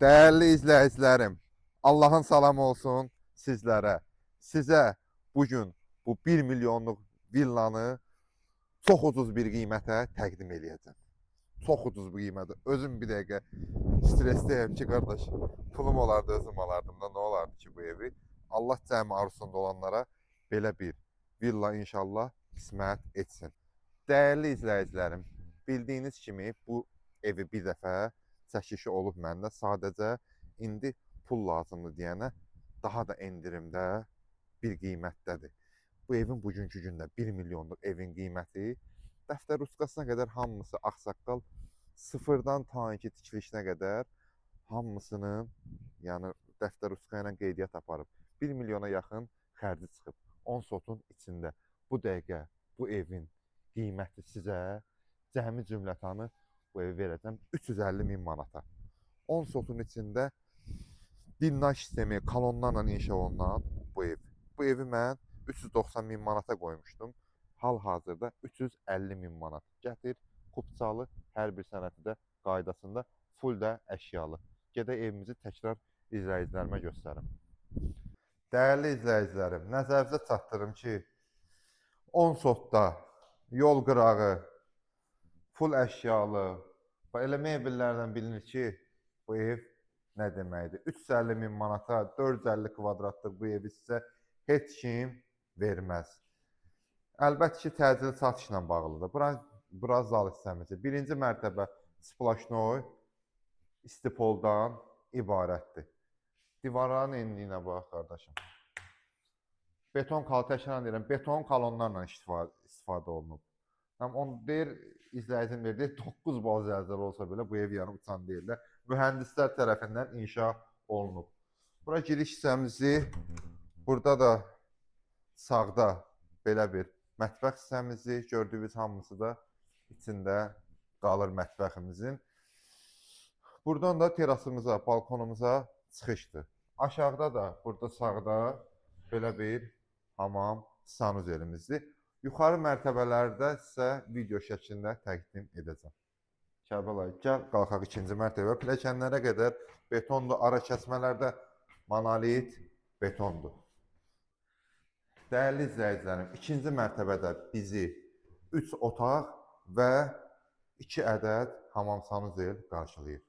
Değerli izləyicilərim, Allahın salamı olsun sizlərə. Sizə bugün bu 1 milyonluq villanı çox ucuz bir qiymətə təqdim eləyəcəm. Çox ucuz bu qiymətə. Özüm bir dəqiqə stressdəyəm ki, qardaş, pulum olardı, özüm alardım da, nə olardı ki bu evi? Allah cəmi arzusunda olanlara belə bir villa inşallah qismət etsin. Dəyərli izləyicilərim, bildiyiniz kimi bu evi bir dəfə çəkişi olub məndə. Sadəcə indi pul lazımdır deyənə daha da endirimdə bir qiymətdədir. Bu evin bugünkü gündə 1 milyonluq evin qiyməti dəftər ruskasına qədər hamısı ağsaqqal, sıfırdan ta ki tikilişinə qədər hamısının, yəni dəftər ruska ilə qeydiyyat aparıb 1 milyona yaxın xərci çıxıb. 10 sotun içində bu dəqiqə bu evin qiyməti sizə cəmi cümlətanı bu evi verəcəm 350 min manata. 10 sotun içində dindaş sistemi, kolonlarla inşa olunan bu ev. Bu evi mən 390 min manata qoymuşdum. Hal-hazırda 350 min manat. Gətir, kupçalı, hər bir sənəti də qaydasında, full də əşyalı. Gedək evimizi təkrar izləyicilərimə göstərim. Dəyərli izləyicilərim, nəzərinizə çatdırım ki, 10 sotda yol qırağı, full əşyalı, elə mebellərdən bilinir ki, bu ev nə deməkdir? 350 min manata 450 kvadratlıq bu evi sizə heç kim verməz. Əlbəttə ki, təcili satışla bağlıdır. Bura zal hissəmizi. Birinci mərtəbə splaşnoy istipoldan ibarətdir. Divarların enliyinə bax, qardaşım. Beton təkrar deyirəm, beton kolonlarla istifadə olunub. Onu deyir, izləyicim deyir, 9 bal zəlzələ olsa belə bu ev yanıb uçan deyirlər. Mühəndislər tərəfindən inşa olunub. Bura giriş hissəmizi, burada da sağda belə bir mətbəx hissəmizi gördüyünüz hamısı da içində qalır mətbəximizin. Buradan da terasımıza, balkonumuza çıxışdır. Aşağıda da, burada sağda belə bir hamam sanuzelimizdir. Yuxarı mərtəbələrdə sizə video şəklində təqdim edəcəm. Kərbəlayı, gəl qalxaq ikinci mərtəbə. Pilləkənlərə qədər betondur, ara kəsmələrdə monolit betondur. Dəyərli izləyicilərim, ikinci mərtəbədə bizi 3 otaq və 2 ədəd hamam sanuzel qarşılayır.